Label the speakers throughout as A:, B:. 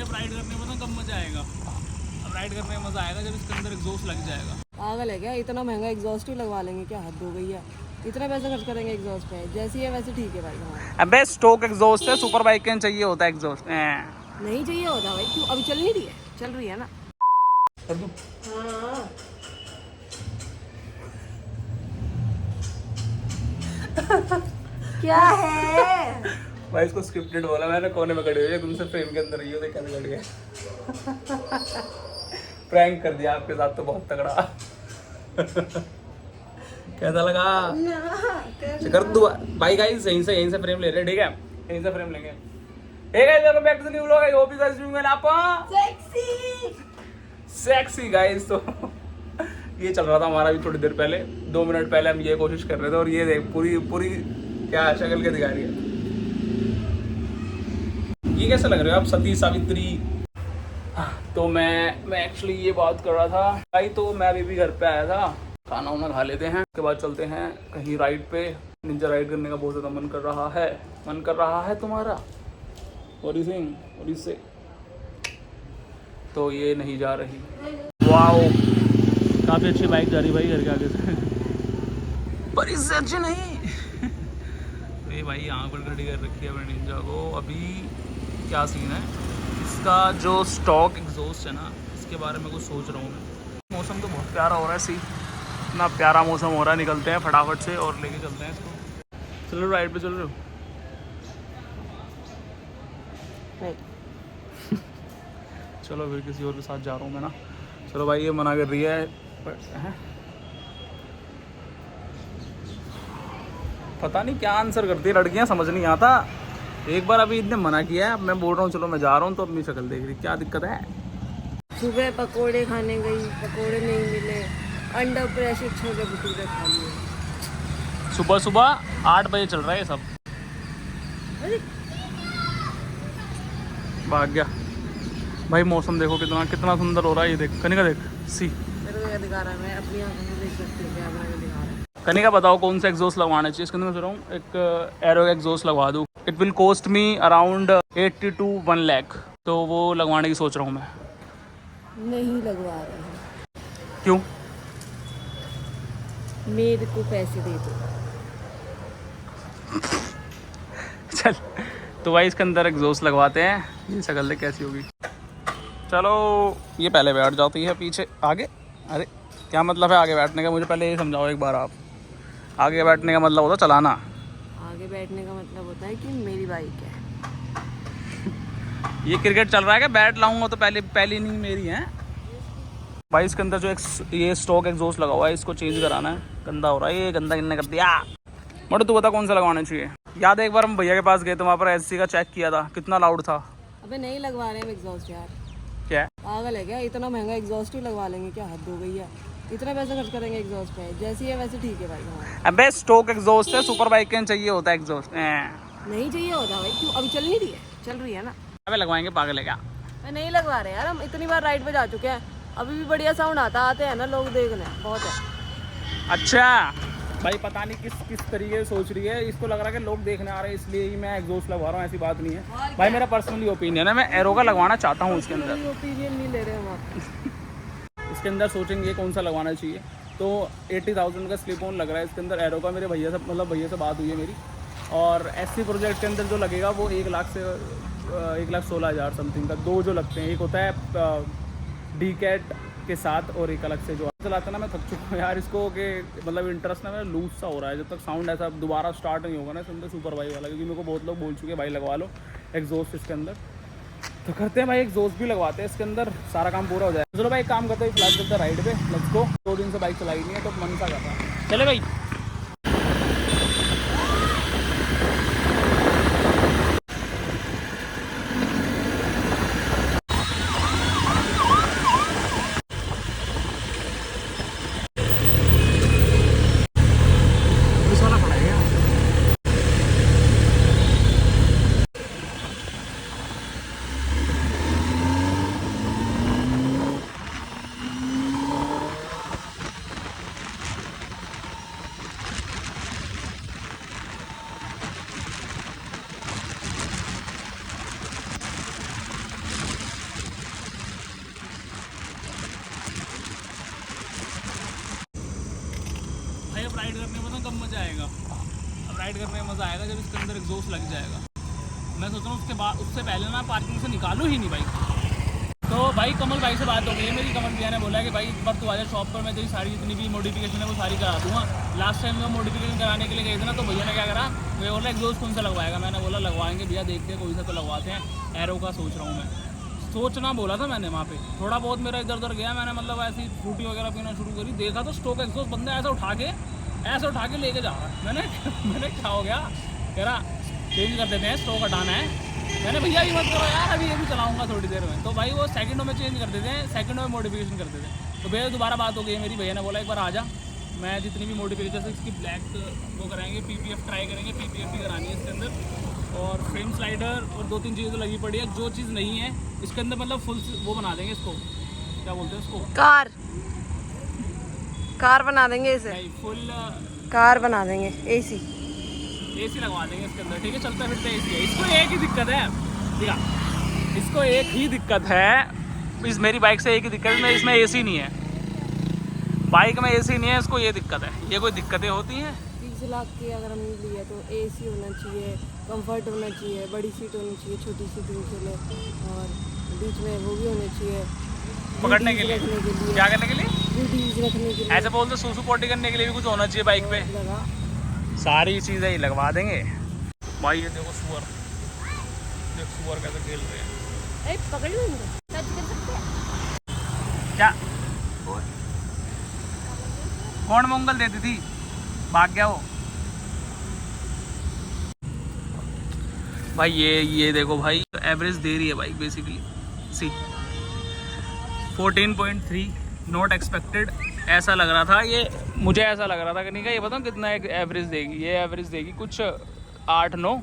A: अब राइड करने में कब मजा आएगा। अब राइड करने में मजा आएगा जब इसके अंदर एग्जॉस्ट लग जाएगा।
B: पागल है क्या, इतना महंगा एग्जॉस्ट ही लगवा लेंगे क्या, हद हो गई है। इतना पैसा खर्च करेंगे एग्जॉस्ट पे, जैसी है वैसे ठीक है भाई हमारा।
A: अबे स्टॉक एग्जॉस्ट है, सुपर बाइक के चाहिए होता है एग्जॉस्ट।
B: नहीं चाहिए होता भाई, क्यों अभी चल नहीं रही है, चल रही है ना। हाँ क्या है
A: भाई इसको स्क्रिप्टेड बोला मैंने, कोने में खड़ी हुई है, तुमसे फ्रेम के अंदर ही हो, देखा नहीं गया। प्रैंक कर दिया आपके साथ तो बहुत तगड़ा। कैसा लगा कर दो भाई। गाइस यहीं से फ्रेम ले रहे हैं, ठीक है, यहीं से फ्रेम लेंगे। Hey guys welcome back to the new vlog. I hope you guys doing well. आप सेक्सी गाइस। तो ये चल रहा था हमारा भी थोड़ी देर पहले, 2 मिनट पहले हम ये कोशिश कर रहे थे, और ये देख पूरी क्या शक्ल के दिखा रही है। ये कैसे लग रहे हो आप, सती सावित्री। तो मैं एक्चुअली ये बात कर रहा था भाई, तो मैं अभी भी घर पे आया था, खाना वाना खा लेते हैं, उसके बाद चलते हैं कहीं राइड पे। निंजा राइड करने का बहुत ज़्यादा मन कर रहा है तुम्हारा। और इसे तो ये नहीं जा रही। वाओ काफ़ी अच्छी बाइक जा रही भाई घर के आगे से, पर इससे अच्छी नहीं। ये भाई यहाँ पर खड़ी कर रखी है मैंने निंजा को। अभी क्या सीन है इसका, जो स्टॉक एग्जॉस्ट है ना, इसके बारे में कुछ सोच रहा हूँ मैं। मौसम तो बहुत प्यारा हो रहा है, इतना प्यारा मौसम हो रहा है, निकलते हैं फटाफट से और लेके चलते हैं इसको। चलो राइड पे चल रहे हो? चलो फिर किसी और के साथ जा रहा हूँ मैं ना। चलो भाई ये मना कर रही है, पता नहीं क्या आंसर करती है लड़कियां, समझ नहीं आता। एक बार अभी इतने मना किया है, अब मैं बोल रहा हूँ चलो मैं जा रहा हूँ, तो अपनी शक्ल देख रही, क्या दिक्कत है।
B: सुबह पकोड़े खाने गई, पकोड़े नहीं मिले, अंडर प्रेशर छोले भटूरे खा लिए।
A: सुबह 8 बजे चल रहा है ये सब।
B: अरे
A: भाग गया भाई। मौसम देखो कितना सुंदर हो रहा है, ये देख कनिका, देख सी।
B: मेरे को क्या दिखा रहा है, मैं अपनी आंखों से देख सकती हूँ कैमरा में दिखा रहा है।
A: कनिका बताओ कौन सा एग्जॉस्ट लगवाना चाहिए इसके अंदर। मैं सोच रहा हूँ एक एरो एग्जॉस्ट लगवा दूँ। It will cost me around 80 to 1 lakh, तो वो लगवाने की सोच रहा हूँ मैं।
B: नहीं लगवा रहे हैं,
A: क्यों?
B: मेरे को पैसे दे दो।
A: चल तो भाई इसके अंदर एग्जॉस्ट लगवाते हैं, ये शक्ल देख कैसी होगी। चलो ये पहले बैठ जाती है पीछे, आगे। अरे क्या मतलब है आगे बैठने का, मुझे पहले ये समझाओ एक बार आप। आगे बैठने का मतलब होता है चलाना।
B: आगे बैठने का मतलब होता है कि मेरी बाइक है।
A: ये क्रिकेट चल रहा है क्या? बैट लाऊंगा तो पहली इनिंग मेरी है भाई। इसके अंदर जो ये स्टॉक एग्जॉस्ट लगा हुआ है, इसको चेंज कराना है। गंदा हो रहा है ये, गंदा किन्ने कर दिया। मोटू तू बता कौन सा लगवाना चाहिए। याद है एक बार हम भैया के पास गए थे, वहाँ पर एससी का चेक किया था, कितना लाउड था।
B: अबे नहीं लगवा रहे हम एग्जॉस्ट यार।
A: क्या है?
B: पागल है क्या, इतना महंगा एग्जॉस्ट ही लगवा लेंगे क्या, हद हो गई है। इतना पैसा खर्च करेंगे एग्जॉस्ट पे, जैसी है वैसे ठीक है भाई हमारा।
A: अबे स्टॉक एग्जॉस्ट है, सुपर बाइक के चाहिए होता है एग्जॉस्ट।
B: नहीं चाहिए होता भाई, क्यों अभी चल नहीं रही है, चल रही है ना।
A: अबे लगवाएंगे, पागल है क्या?
B: मैं नहीं लगवा रहे यार, हम इतनी बार राइड पे जा चुके हैं, अभी भी बढ़िया साउंड आते हैं ना लोग देखने, बहुत है।
A: अच्छा भाई पता नहीं किस तरीके से सोच रही है, इसको लग रहा है कि लोग देखने आ रहे हैं इसलिए ही मैं एग्जॉस्ट लगवा रहा हूँ, ऐसी बात नहीं है भाई। मेरा पर्सनली ओपिनियन है, मैं एरो का लगवाना चाहता हूँ इसके अंदर।
B: ओपिनियन नहीं ले रहे हम आप।
A: इसके अंदर सोचेंगे कौन सा लगवाना चाहिए, तो 80,000 का स्लिप ऑन लग रहा है इसके अंदर एरो का। मेरे भैया से बात हुई है मेरी, और एससी प्रोजेक्ट के अंदर जो लगेगा वो 1,16,000 समथिंग का। 2 जो लगते हैं, एक होता है डी कैट के साथ और एक अलग से जो चलाता ना। मैं थक चुका हूँ यार इसको, कि मतलब इंटरेस्ट ना मेरा लूज सा हो रहा है, जब तक साउंड ऐसा दोबारा स्टार्ट नहीं होगा ना इसके अंदर सुपर बाइक वाला। क्योंकि मेरे को बहुत लोग बोल चुके हैं भाई लगवा लो एग्जॉस्ट इसके अंदर, तो करते हैं भाई एग्जॉस्ट भी लगवाते हैं इसके अंदर, सारा काम पूरा हो जाए। चलो भाई एक काम करते हैं, फिलहाल चलते हैं राइड पे, लेट्स गो। 2 दिन से बाइक चलाई नहीं है तो मन सा कर रहा है, चले भाई। राइड करने में कब मज़ा आएगा। अब राइड करने में मज़ा आएगा जब इसके अंदर एग्जॉस्ट लग जाएगा। मैं सोच रहा हूँ उसके बाद, उससे पहले ना पार्किंग से निकालूँ ही नहीं बाइक। तो भाई कमल भाई से बात हो गई है मेरी। कमल भैया ने बोला कि भाई एक बार तू आ जा शॉप पर, मैं तेरी सारी जितनी भी मॉडिफिकेशन है वो सारी करा दूँगा। लास्ट टाइम मैं मॉडिफिकेशन कराने के लिए गए थे ना, तो भैया ने क्या करा, वो बोला एग्जॉस्ट कौन सा लगवाएगा। मैंने बोला लगवाएंगे भैया, देखते हैं कोई सा तो लगवाते हैं। एरो का सोच रहा हूँ मैं, सोचना बोला था मैंने वहाँ पे। थोड़ा बहुत मेरा इधर उधर गया, मैंने मतलब ऐसी फ्रूटी वगैरह पीना शुरू करी, देखा तो स्टोक एग्जॉस्ट बंदा ऐसा उठा के लेके जा रहा है। मैंने क्या हो गया, कह रहा चेंज कर देते हैं, स्टोक हटाना है। मैंने भैया ये मत करो यार, अभी ये भी चलाऊंगा थोड़ी देर में। तो भाई वो सेकंडों में चेंज कर देते हैं, सेकंडों में मॉडिफिकेशन कर देते हैं। तो भैया दोबारा बात हो गई मेरी, भैया ने बोला एक बार आ जा, मैं जितनी भी मॉडिफिकेशन से इसकी ब्लैक वो कराएंगे, PPF ट्राई करेंगे, PPF भी करानी है इसके अंदर। और फ्रेम स्लाइडर और 2-3 चीज़ें तो लगी पड़ी है। जो चीज़ नहीं है इसके अंदर मतलब फुल वो बना देंगे इसको, क्या बोलते हैं उसको,
B: कार बना देंगे इसे,
A: नहीं फुल
B: कार बना देंगे। AC
A: लगवा देंगे इसके अंदर, ठीक है। चलता फिरता AC है। इसको एक ही दिक्कत है, ठीक है, इसको एक ही दिक्कत है, इस मेरी बाइक से एक ही दिक्कत है, इसमें AC नहीं है। बाइक में AC नहीं है, इसको ये दिक्कत है। ये कोई दिक्कतें होती हैं।
B: 30 लाख की अगर हमने ली है तो AC होना चाहिए, कंफर्ट होना चाहिए, बड़ी सीट होनी चाहिए, छोटी सीट के लिए, और बीच में वो भी होना चाहिए
A: पकड़ने के लिए, क्या करने के लिए,
B: वीडीज रखने के लिए।
A: ऐसे बोलते सूसू पोटी करने के लिए भी कुछ होना चाहिए बाइक पे।
B: लगा
A: सारी चीज़ें ही लगवा देंगे भाई। ये देखो सुअर, देख सुअर कैसे खेल रहे हैं।
B: पकड़ लो इनको, टच कर सकते हैं
A: क्या कौन मंगल देती थी, भाग गया वो भाई। ये देखो भाई, एवरेज दे रही है bike basically, see 14.3 not expected. ऐसा लग रहा था ये, मुझे ऐसा लग रहा था कि नहीं, ये बताऊँ कितना एक एवरेज देगी। ये एवरेज देगी कुछ 8-9,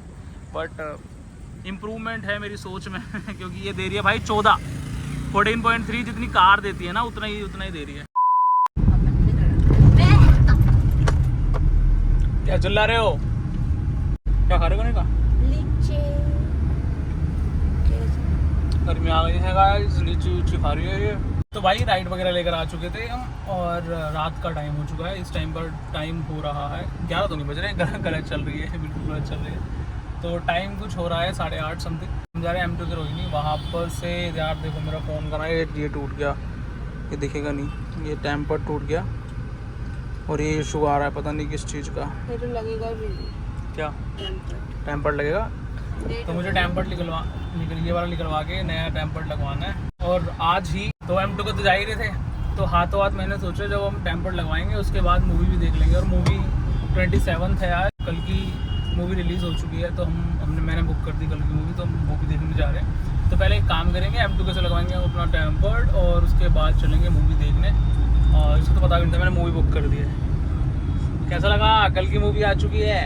A: बट इम्प्रूवमेंट है मेरी सोच में क्योंकि ये दे रही है भाई 14। 14.3 जितनी कार देती है ना, उतना ही दे रही है। क्या चिल्ला रहे हो, क्या खा रहे हो? नहीं का गर्मी आ गई है गाइस, लीची खा रही है ये। तो भाई राइड वगैरह लेकर आ चुके थे हम, और रात का टाइम हो चुका है। इस टाइम पर टाइम हो रहा है 11 तो नहीं बज रहे, गलत चल रही है, बिल्कुल गलत चल रही है। तो टाइम कुछ हो रहा है 8:30 समथिंग। हम जा रहे हैं M2 के रोहिणी, वहाँ पर से यार देखो मेरा फ़ोन का ना ये टूट गया, ये दिखेगा नहीं, ये टेम्पर टूट गया और ये इशू आ रहा है, पता नहीं किस चीज़ का।
B: तो लगेगा भी
A: क्या टेम्पर लगेगा? तो मुझे टेम्पर ये वाला निकलवा के नया टेम्पर लगवाना है। और आज ही तो M2 को तो जा ही रहे थे, तो हाथों हाथ मैंने सोचा जब हम टेम्पर लगवाएंगे उसके बाद मूवी भी देख लेंगे। और मूवी 27 है आज, कल की मूवी रिलीज़ हो चुकी है, तो मैंने बुक कर दी कल की मूवी, तो हम मूवी देखने जा रहे हैं। तो पहले एक काम करेंगे, M2 कैसे लगवाएंगे अपना टेम्पर्ड, और उसके बाद चलेंगे मूवी देखने। और इसको तो पता भी नहीं था, मैंने मूवी बुक कर दी है। कैसा लगा? कल की मूवी आ चुकी है,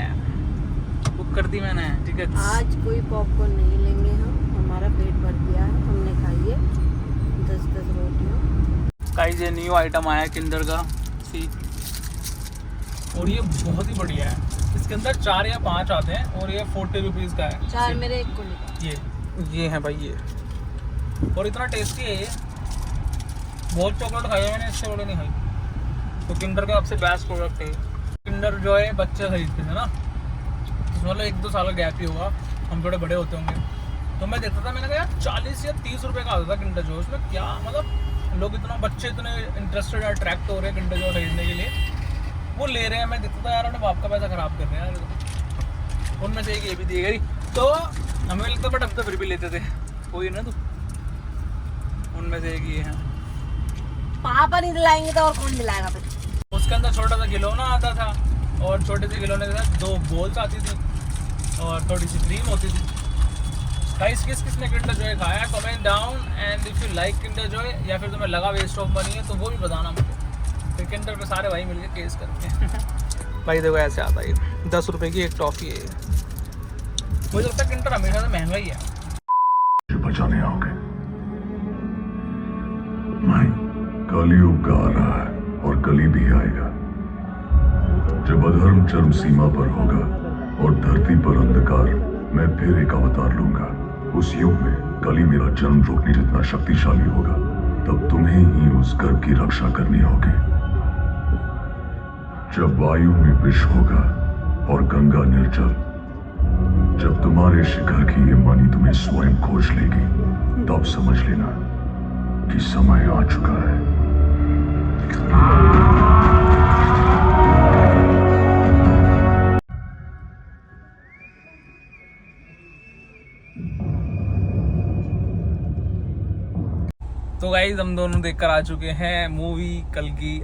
A: बुक कर दी मैंने टिकट।
B: आज कोई पॉपकॉर्न नहीं लेंगे हम, हमारा पेट भर गया है, हमने खाई है 10 रोटियाँ।
A: गाइस ये न्यू आइटम आया है किंडर का, सी, और ये बहुत ही बढ़िया है। इसके अंदर 4 या 5 आते हैं और ये 40 रुपीज़ का है।
B: 4 मेरे, 1 को निकाल।
A: ये है भाई ये, और इतना टेस्टी है ये। बहुत चॉकलेट खाई है मैंने, इससे बड़े नहीं खाई। तो किंडर का सबसे बेस्ट प्रोडक्ट है किंडर। जो है बच्चे खरीदते थे ना, मतलब 1-2 साल का गैप ही होगा, हम थोड़े बड़े होते होंगे। तो मैं देखता था, मैंने कहा यार 40 या 30 रुपये का आता था किंडर जॉय। उसमें क्या मतलब लोग इतना, बच्चे इतने इंटरेस्टेड अट्रैक्ट हो रहे हैं किंडर जॉय खरीदने के लिए, वो ले रहे हैं। मैं देखता था यार अपने बाप का पैसा ख़राब कर रहे हैं यार। उनमें से एक ये भी दी गई, तो हमें लगता, बट अब तो फिर भी लेते थे। कोई ना, तो उनमें से एक ये है।
B: पापा नहीं दिलाएंगे तो और कौन दिलाएगा फिर?
A: उसके अंदर छोटा सा खिलौना आता था, और छोटे से खिलौने के साथ 2 बॉल्स आती थी, और थोड़ी सी क्रीम होती थी। गाइस किस ने किंडर जॉय खाया है? Comment down, and if you like Kinder Joy, या फिर तुम्हें लगा वेस्ट ऑफ मनी है तो वो भी बताना मुझे। फिर किंडर पे सारे भाई मिलके केस करते हैं भाई देखो ऐसे आता है, 10 रुपये की एक टॉफ़ी है। मुझे लगता है किंडर हमेशा से महंगा ही है।
C: बचाने आओगे? नहीं, कलयुग आ रहा है और कली भी आएगा, जब अधर्म चरम सीमा पर होगा और धरती पर अंधकार। मैं फिर एक अवतार लूंगा। उस युग में कली मेरा जन्म रोकने जितना शक्तिशाली होगा, तब तुम्हें ही उस गर्भ की रक्षा करनी होगी जब वायु में विष होगा और गंगा निर्जल, जब तुम्हारे शिखर की ये मणि तुम्हें स्वयं खोज लेगी, तब समझ लेना कि समय आ चुका है।
A: तो गाइस हम दोनों देखकर आ चुके हैं मूवी कल की।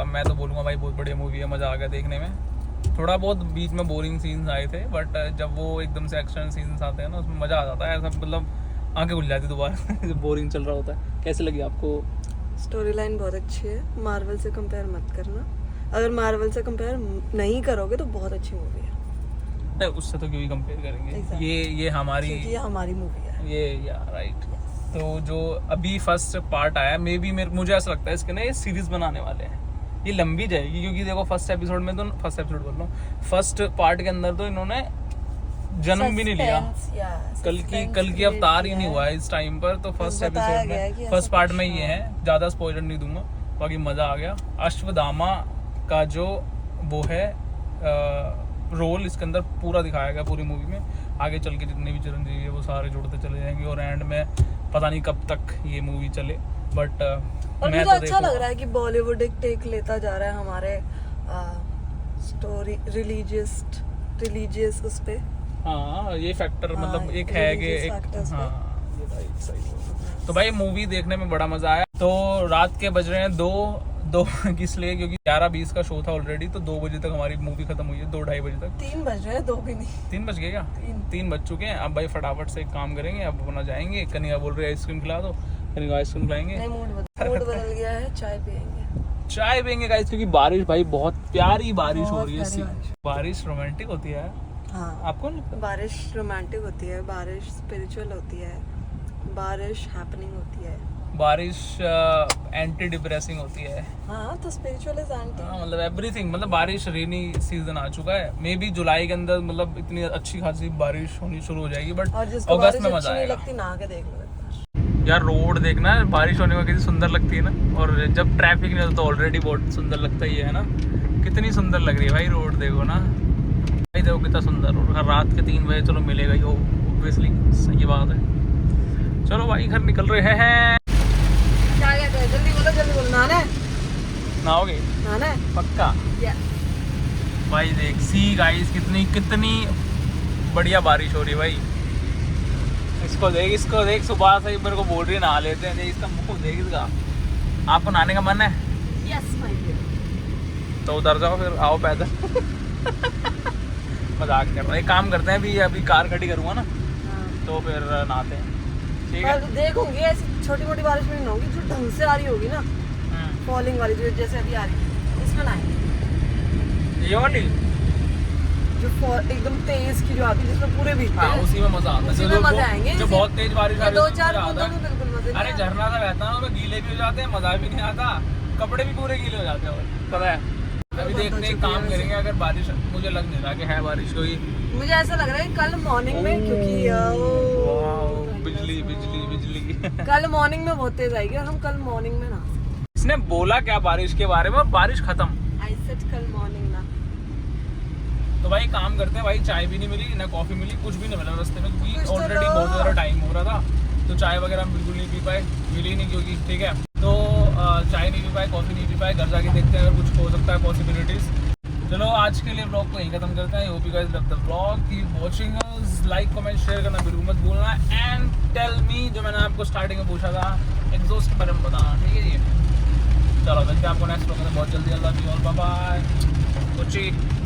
A: मैं तो बोलूँगा भाई बहुत बढ़िया मूवी है, मज़ा आ गया देखने में। थोड़ा बहुत बीच में बोरिंग सीन्स आए थे, बट जब वो एकदम से एक्शन सीन्स आते हैं ना, उसमें मज़ा आ जाता है। ऐसा मतलब आंखें खुल जाती दोबारा जब बोरिंग चल रहा होता है। कैसे लगी आपको?
B: स्टोरी लाइन बहुत अच्छी है, मार्वल से कंपेयर मत करना। अगर मार्वल से कंपेयर नहीं करोगे तो बहुत अच्छी मूवी है।
A: नहीं, उससे तो क्यों ही कंपेयर करेंगे।
B: Exactly.
A: ये हमारी,
B: क्योंकि ये हमारी मूवी है।
A: ये या राइट। तो जो अभी फर्स्ट पार्ट आया, मे बी मुझे ऐसा लगता है इसके ना ये सीरीज बनाने वाले हैं। ये लंबी जाएगी क्योंकि देखो फर्स्ट एपिसोड में तो फर्स्ट पार्ट के अंदर तो इन्होंने जन्म भी नहीं लिया। कल की अवतार ही नहीं हुआ है इस टाइम पर। तो फर्स्ट एपिसोड में, फर्स्ट पार्ट में ये है। ज़्यादा स्पॉइलर नहीं दूंगा, बाकी मज़ा आ गया। अश्वत्थामा का जो वो है रोल इसके अंदर पूरा दिखाया गया पूरी मूवी में। आगे चल के जितने भी चिरंजीवी है वो सारे जुड़ते चले जाएंगे और एंड में पता नहीं कब तक ये मूवी चले। बट
B: और मुझे अच्छा लग रहा है कि बॉलीवुड एक टेक लेता जा रहा है हमारे स्टोरी रिलीजियस उस पे।
A: हाँ, ये फैक्टर मतलब एक है कि एक, हाँ ये राइट सही। तो भाई मूवी देखने में बड़ा मजा आया। तो रात के बज रहे हैं दो किस लिए, क्योंकि 11:20 का शो था ऑलरेडी। तो 2 बजे तक हमारी मूवी खत्म हुई है, 2-2:30 बजे तक।
B: 3 बज रहे हैं, 2 भी नहीं।
A: 3 बज गए क्या? 3 बज चुके हैं। अब भाई फटाफट से एक काम करेंगे, अब अपना जाएंगे। कनिया बोल रही है आइसक्रीम खिला दो, कनिया आइसक्रीम खिलाएंगे।
B: नहीं, मूड बदल गया है, चाय पियेंगे
A: गाइस, क्योंकि बारिश भाई बहुत प्यारी बारिश हो रही है।
B: प्यारी बारिश।
A: बारिश रोमांटिक होती है।
B: हाँ,
A: आपको नहीं लगता?
B: बारिश रोमांटिक होती है, बारिश स्पिरिचुअल होती है, बारिश हैपनिंग होती है,
A: बारिश एंटी डिप्रेसिंग होती है।
B: हाँ तो स्पिरिचुअल इज एंटी।
A: हाँ, मतलब एवरीथिंग। मतलब बारिश रेनी सीजन आ चुका है। मे बी जुलाई के अंदर मतलब इतनी अच्छी खासी बारिश होनी शुरू हो जाएगी। बट अगस्त में मजा आएगा।
B: लगती ना के देख लो
A: यार, रोड देखना, बारिश होने में कितनी सुंदर लगती है ना। और जब ट्रैफिक नहीं होता तो ऑलरेडी बहुत सुंदर लगता ही है ना। कितनी सुंदर लग रही है भाई रोड, देखो ना भाई, देखो कितना सुंदर। और रात के 3 बजे चलो मिलेगा ही ऑब्वियसली, सही बात है। चलो भाई घर निकल रहे हैं।
B: क्या कहते हैं, जल्दी बोलो। नहाना है?
A: नहाओगे?
B: नहाना है
A: पक्का? भाई देख सी गाइस, कितनी बढ़िया बारिश हो रही है भाई। इसको देख सुबह से सुबह को बोल रही है नहा लेते हैं। इसका मुंह देख इसका। आपको नहाने का मन है?
B: Yes my dear.
A: तो उधर जाओ, फिर आओ पैदल मजाक कर रहा है। एक काम करते हैं, अभी कार खड़ी करूँगा ना, तो फिर नहाते हैं, ठीक है?
B: देखूंगी ऐसी छोटी मोटी बारिश में नहीं होगी, जो ढंग से आ रही होगी ना, फॉलिंग वाली जो जैसे अभी आ रही है, उसमें नहाएंगे।
A: ये वाली
B: जो एकदम तेज की जो आती है, जिसमें पूरे भीगते हैं,
A: उसी में मजा आता है।
B: उसी में मजा आएंगे।
A: जो बहुत तेज बारिश आ रही है
B: 2-4 बूंदों में बिल्कुल मजे नहीं।
A: अरे झरना सा बहता है, उसमें गीले भी हो जाते हैं, मजा भी नहीं आता, कपड़े भी पूरे गीले हो जाते हैं। पता है, अभी देखते हैं काम करेंगे। अगर बारिश, मुझे लग नहीं रहा कि है बारिश कोई।
B: मुझे ऐसा लग रहा है कल मॉर्निंग में, क्योंकि
A: बिजली
B: कल मॉर्निंग में बहुत तेज आएगी और हम कल मॉर्निंग में ना।
A: इसने बोला क्या बारिश के बारे में? बारिश खत्म।
B: आई सेड कल मॉर्निंग ना।
A: तो भाई काम करते हैं भाई, चाय भी नहीं मिली ना कॉफी मिली, कुछ भी नहीं मिला रास्ते में, क्योंकि
B: तो
A: ऑलरेडी बहुत ज़्यादा टाइम हो रहा था। तो चाय वगैरह हम बिल्कुल नहीं पी पाए, मिली नहीं क्योंकि, ठीक है। तो चाय नहीं पी पाए, कॉफ़ी नहीं पी पाए। घर जाके देखते हैं अगर कुछ हो सकता है पॉसिबिलिटीज़। चलो आज के लिए ब्लॉग को यहीं खत्म करते हैं। Hope you guys love the blog, keep watching us, like comment share करना बिल्कुल मत भूलना। एंड टेल मी, जो मैंने आपको स्टार्टिंग में पूछा था, एग्जॉस्ट के बारे में बताना, ठीक है जी? चलो मिलते हैं आपको नेक्स्ट ब्लॉग में बहुत जल्दी। अल्लाह हाफ़िज़, बाय बाय।